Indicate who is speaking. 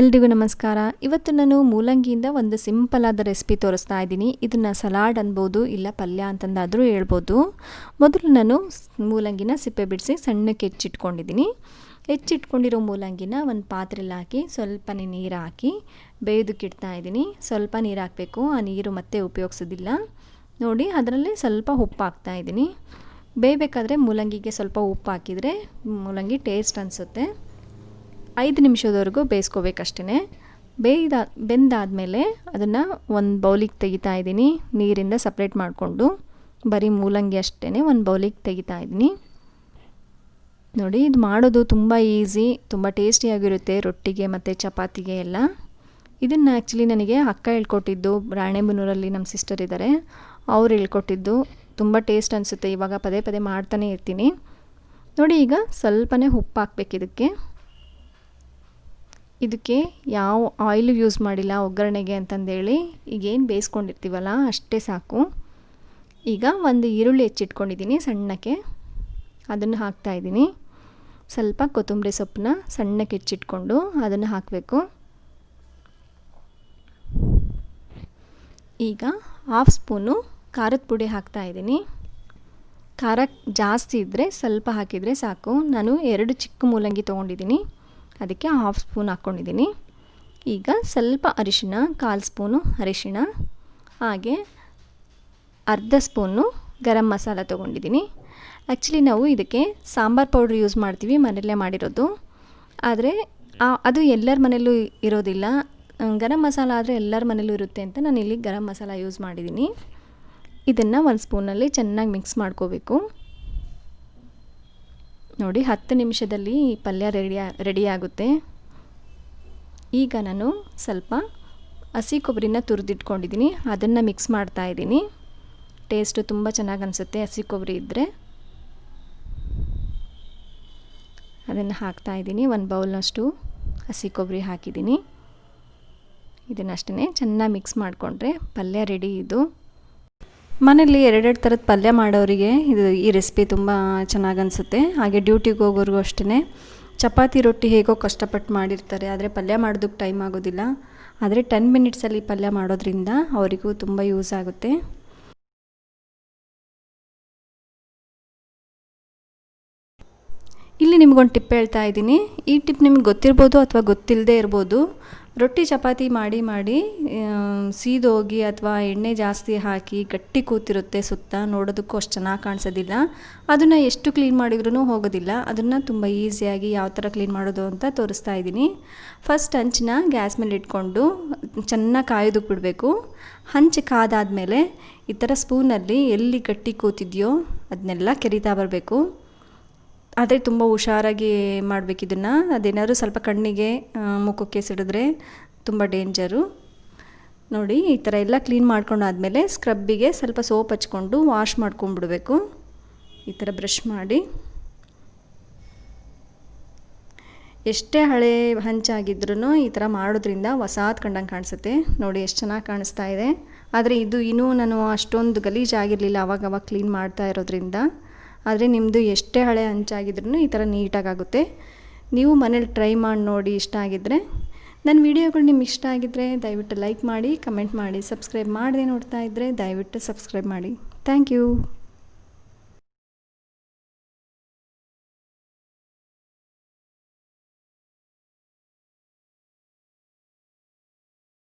Speaker 1: ಎಲ್ರಿಗೂ ನಮಸ್ಕಾರ. ಇವತ್ತು ನಾನು ಮೂಲಂಗಿಯಿಂದ ಒಂದು ಸಿಂಪಲ್ ಆದ ರೆಸಿಪಿ ತೋರಿಸ್ತಾ ಇದ್ದೀನಿ. ಇದನ್ನು ಸಲಾಡ್ ಅನ್ಬೋದು, ಇಲ್ಲ ಪಲ್ಯ ಅಂತಂದಾದರೂ ಹೇಳ್ಬೋದು. ಮೊದಲು ನಾನು ಮೂಲಂಗಿನ ಸಿಪ್ಪೆ ಬಿಡಿಸಿ ಸಣ್ಣಕ್ಕೆ ಹೆಚ್ಚಿಟ್ಕೊಂಡಿದ್ದೀನಿ. ಹೆಚ್ಚಿಟ್ಕೊಂಡಿರೋ ಮೂಲಂಗಿನ ಒಂದು ಪಾತ್ರೆಯಲ್ಲಿ ಹಾಕಿ ಸ್ವಲ್ಪನೇ ನೀರು ಹಾಕಿ ಬೇಯೋದಕ್ಕಿಡ್ತಾ ಇದ್ದೀನಿ. ಸ್ವಲ್ಪ ನೀರು ಹಾಕಬೇಕು, ಆ ನೀರು ಮತ್ತೆ ಉಪಯೋಗಿಸೋದಿಲ್ಲ. ನೋಡಿ, ಅದರಲ್ಲಿ ಸ್ವಲ್ಪ ಉಪ್ಪು ಹಾಕ್ತಾ ಇದ್ದೀನಿ. ಬೇಯಬೇಕಾದ್ರೆ ಮೂಲಂಗಿಗೆ ಸ್ವಲ್ಪ ಉಪ್ಪು ಹಾಕಿದರೆ ಮೂಲಂಗಿ ಟೇಸ್ಟ್ ಅನಿಸುತ್ತೆ. 5 ನಿಮಿಷದವರೆಗೂ ಬೇಯಿಸ್ಕೋಬೇಕಷ್ಟೇ. ಬೆಂದಾದಮೇಲೆ ಅದನ್ನು ಒಂದು ಬೌಲಿಗೆ ತೆಗಿತಾ ಇದ್ದೀನಿ. ನೀರಿಂದ ಸಪ್ರೇಟ್ ಮಾಡಿಕೊಂಡು ಬರೀ ಮೂಲಂಗಿ ಅಷ್ಟೇ ಒಂದು ಬೌಲಿಗೆ ತೆಗಿತಾ ಇದ್ದೀನಿ. ನೋಡಿ, ಇದು ಮಾಡೋದು ತುಂಬ ಈಸಿ, ತುಂಬ ಟೇಸ್ಟಿಯಾಗಿರುತ್ತೆ ರೊಟ್ಟಿಗೆ ಮತ್ತು ಚಪಾತಿಗೆ ಎಲ್ಲ. ಇದನ್ನು ಆ್ಯಕ್ಚುಲಿ ನನಗೆ ಅಕ್ಕ ಹೇಳ್ಕೊಟ್ಟಿದ್ದು. ರಾಣೆಬೆನ್ನೂರಲ್ಲಿ ನಮ್ಮ ಸಿಸ್ಟರ್ ಇದ್ದಾರೆ, ಅವ್ರು ಹೇಳ್ಕೊಟ್ಟಿದ್ದು. ತುಂಬ ಟೇಸ್ಟ್ ಅನಿಸುತ್ತೆ. ಇವಾಗ ಪದೇ ಪದೇ ಮಾಡ್ತಾನೆ ಇರ್ತೀನಿ. ನೋಡಿ, ಈಗ ಸ್ವಲ್ಪನೇ ಉಪ್ಪು ಹಾಕಬೇಕು. ಇದಕ್ಕೆ ಯಾವ ಆಯಿಲು ಯೂಸ್ ಮಾಡಿಲ್ಲ ಒಗ್ಗರಣೆಗೆ ಅಂತಂದೇಳಿ. ಈಗೇನು ಬೇಯಿಸ್ಕೊಂಡಿರ್ತೀವಲ್ಲ ಅಷ್ಟೇ ಸಾಕು. ಈಗ ಒಂದು ಈರುಳ್ಳಿ ಹೆಚ್ಚಿಟ್ಕೊಂಡಿದ್ದೀನಿ ಸಣ್ಣಕ್ಕೆ, ಅದನ್ನು ಹಾಕ್ತಾಯಿದ್ದೀನಿ. ಸ್ವಲ್ಪ ಕೊತ್ತಂಬರಿ ಸೊಪ್ಪನ್ನ ಸಣ್ಣಕ್ಕೆ ಹೆಚ್ಚಿಟ್ಕೊಂಡು ಅದನ್ನು ಹಾಕಬೇಕು. ಈಗ 1/2 ಸ್ಪೂನು ಖಾರದ ಪುಡಿ ಹಾಕ್ತಾಯಿದ್ದೀನಿ. ಖಾರ ಜಾಸ್ತಿ ಇದ್ದರೆ ಸ್ವಲ್ಪ ಹಾಕಿದರೆ ಸಾಕು. ನಾನು 2 ಚಿಕ್ಕ ಮೂಲಂಗಿ ತೊಗೊಂಡಿದ್ದೀನಿ, ಅದಕ್ಕೆ 1/2 ಸ್ಪೂನ್ ಹಾಕ್ಕೊಂಡಿದ್ದೀನಿ. ಈಗ ಸ್ವಲ್ಪ ಅರಿಶಿಣ, 1/4 ಸ್ಪೂನು ಅರಿಶಿಣ, ಹಾಗೆ ಅರ್ಧ ಸ್ಪೂನು ಗರಂ ಮಸಾಲ ತೊಗೊಂಡಿದ್ದೀನಿ. ಆ್ಯಕ್ಚುಲಿ ನಾವು ಇದಕ್ಕೆ ಸಾಂಬಾರು ಪೌಡ್ರ್ ಯೂಸ್ ಮಾಡ್ತೀವಿ, ಮನೆಯಲ್ಲೇ ಮಾಡಿರೋದು. ಆದರೆ ಅದು ಎಲ್ಲರ ಮನೆಯಲ್ಲೂ ಇರೋದಿಲ್ಲ. ಗರಂ ಮಸಾಲ ಆದರೆ ಎಲ್ಲರ ಮನೆಯಲ್ಲೂ ಇರುತ್ತೆ ಅಂತ ನಾನು ಇಲ್ಲಿ ಗರಂ ಮಸಾಲ ಯೂಸ್ ಮಾಡಿದ್ದೀನಿ. ಇದನ್ನು ಒಂದು ಸ್ಪೂನಲ್ಲಿ ಚೆನ್ನಾಗಿ ಮಿಕ್ಸ್ ಮಾಡ್ಕೋಬೇಕು. ನೋಡಿ, 10 ನಿಮಿಷದಲ್ಲಿ ಪಲ್ಯ ರೆಡಿ ಆಗುತ್ತೆ. ಈಗ ನಾನು ಸ್ವಲ್ಪ ಹಸಿ ಕೊಬ್ಬರಿನ ತುರಿದಿಟ್ಕೊಂಡಿದ್ದೀನಿ, ಅದನ್ನು ಮಿಕ್ಸ್ ಮಾಡ್ತಾ ಇದ್ದೀನಿ. ಟೇಸ್ಟು ತುಂಬ ಚೆನ್ನಾಗಿ ಅನಿಸುತ್ತೆ ಹಸಿ ಕೊಬ್ಬರಿ ಇದ್ದರೆ. ಅದನ್ನು ಹಾಕ್ತಾ ಇದ್ದೀನಿ. 1 ಬೌಲ್ನಷ್ಟು ಹಸಿ ಕೊಬ್ಬರಿ ಹಾಕಿದ್ದೀನಿ. ಇದನ್ನಷ್ಟೇ ಚೆನ್ನಾಗಿ ಮಿಕ್ಸ್ ಮಾಡಿಕೊಂಡ್ರೆ ಪಲ್ಯ ರೆಡಿ. ಇದು ಮನೇಲಿ 2 ಥರದ ಪಲ್ಯ ಮಾಡೋರಿಗೆ ಈ ರೆಸಿಪಿ ತುಂಬ ಚೆನ್ನಾಗಿ ಅನಿಸುತ್ತೆ. ಹಾಗೆ ಡ್ಯೂಟಿಗೆ ಹೋಗೋರಿಗೂ ಅಷ್ಟೇ. ಚಪಾತಿ ರೊಟ್ಟಿ ಹೇಗೋ ಕಷ್ಟಪಟ್ಟು ಮಾಡಿರ್ತಾರೆ, ಆದರೆ ಪಲ್ಯ ಮಾಡೋದಕ್ಕೆ ಟೈಮ್ ಆಗೋದಿಲ್ಲ. ಆದರೆ 10 ಮಿನಿಟ್ಸಲ್ಲಿ ಪಲ್ಯ ಮಾಡೋದ್ರಿಂದ ಅವರಿಗೂ ತುಂಬ ಯೂಸ್ ಆಗುತ್ತೆ. ಇಲ್ಲಿ ನಿಮಗೊಂದು ಟಿಪ್ ಹೇಳ್ತಾ ಇದ್ದೀನಿ. ಈ ಟಿಪ್ ನಿಮ್ಗೆ ಗೊತ್ತಿರ್ಬೋದು ಅಥವಾ ಗೊತ್ತಿಲ್ಲದೆ ಇರ್ಬೋದು. ರೊಟ್ಟಿ ಚಪಾತಿ ಮಾಡಿ ಸೀದೋಗಿ ಅಥವಾ ಎಣ್ಣೆ ಜಾಸ್ತಿ ಹಾಕಿ ಗಟ್ಟಿ ಕೂತಿರುತ್ತೆ ಸುತ್ತ, ನೋಡೋದಕ್ಕೂ ಅಷ್ಟು ಚೆನ್ನಾಗಿ ಕಾಣಿಸೋದಿಲ್ಲ. ಅದನ್ನು ಎಷ್ಟು ಕ್ಲೀನ್ ಮಾಡಿದ್ರೂ ಹೋಗೋದಿಲ್ಲ. ಅದನ್ನು ತುಂಬ ಈಸಿಯಾಗಿ ಯಾವ ಥರ ಕ್ಲೀನ್ ಮಾಡೋದು ಅಂತ ತೋರಿಸ್ತಾ ಇದ್ದೀನಿ. ಫಸ್ಟ್ ಹಂಚನ್ನ ಗ್ಯಾಸ್ ಮೇಲೆ ಇಟ್ಕೊಂಡು ಚೆನ್ನಾಗಿ ಕಾಯೋದಕ್ಕೆ ಬಿಡಬೇಕು. ಹಂಚು ಕಾದಾದಮೇಲೆ ಈ ಥರ ಸ್ಪೂನಲ್ಲಿ ಎಲ್ಲಿ ಗಟ್ಟಿ ಕೂತಿದೆಯೋ ಅದನ್ನೆಲ್ಲ ಕೆರಿತಾ ಬರಬೇಕು. ಆದರೆ ತುಂಬ ಹುಷಾರಾಗಿ ಮಾಡಬೇಕು ಇದನ್ನು. ಅದೇನಾದರೂ ಸ್ವಲ್ಪ ಕಣ್ಣಿಗೆ ಮುಖಕ್ಕೆ ಸಿಡಿದ್ರೆ ತುಂಬ ಡೇಂಜರು. ನೋಡಿ, ಈ ಥರ ಎಲ್ಲ ಕ್ಲೀನ್ ಮಾಡ್ಕೊಂಡಾದಮೇಲೆ ಸ್ಕ್ರಬ್ಬಿಗೆ ಸ್ವಲ್ಪ ಸೋಪ್ ಹಚ್ಕೊಂಡು ವಾಶ್ ಮಾಡ್ಕೊಂಡ್ಬಿಡ್ಬೇಕು. ಈ ಥರ ಬ್ರಷ್ ಮಾಡಿ. ಎಷ್ಟೇ ಹಳೆ ಹಂಚಾಗಿದ್ರೂ ಈ ಥರ ಮಾಡೋದ್ರಿಂದ ಹೊಸಾದ್ ಕಂಡಂಗೆ ಕಾಣಿಸುತ್ತೆ. ನೋಡಿ, ಎಷ್ಟು ಚೆನ್ನಾಗಿ ಕಾಣಿಸ್ತಾ ಇದೆ. ಆದರೆ ಇದು ಇನ್ನೂ ನಾನು ಅಷ್ಟೊಂದು ಗಲೀಜಾಗಿರಲಿಲ್ಲ ಅವಾಗವಾಗ ಕ್ಲೀನ್ ಮಾಡ್ತಾ ಇರೋದ್ರಿಂದ. ಆದರೆ ನಿಮ್ಮದು ಎಷ್ಟೇ ಹಳೆ ಹಂಚಾಗಿದ್ರೂ ಈ ಥರ ನೀಟಾಗುತ್ತೆ. ನೀವು ಮನೇಲಿ ಟ್ರೈ ಮಾಡಿ ನೋಡಿ. ಇಷ್ಟ ಆಗಿದ್ದರೆ, ನನ್ನ ವೀಡಿಯೋಗಳು ನಿಮ್ಗೆ ಇಷ್ಟ ಆಗಿದ್ದರೆ ದಯವಿಟ್ಟು ಲೈಕ್ ಮಾಡಿ, ಕಮೆಂಟ್ ಮಾಡಿ. ಸಬ್ಸ್ಕ್ರೈಬ್ ಮಾಡದೆ ನೋಡ್ತಾ ಇದ್ದರೆ ದಯವಿಟ್ಟು ಸಬ್ಸ್ಕ್ರೈಬ್ ಮಾಡಿ. Thank you.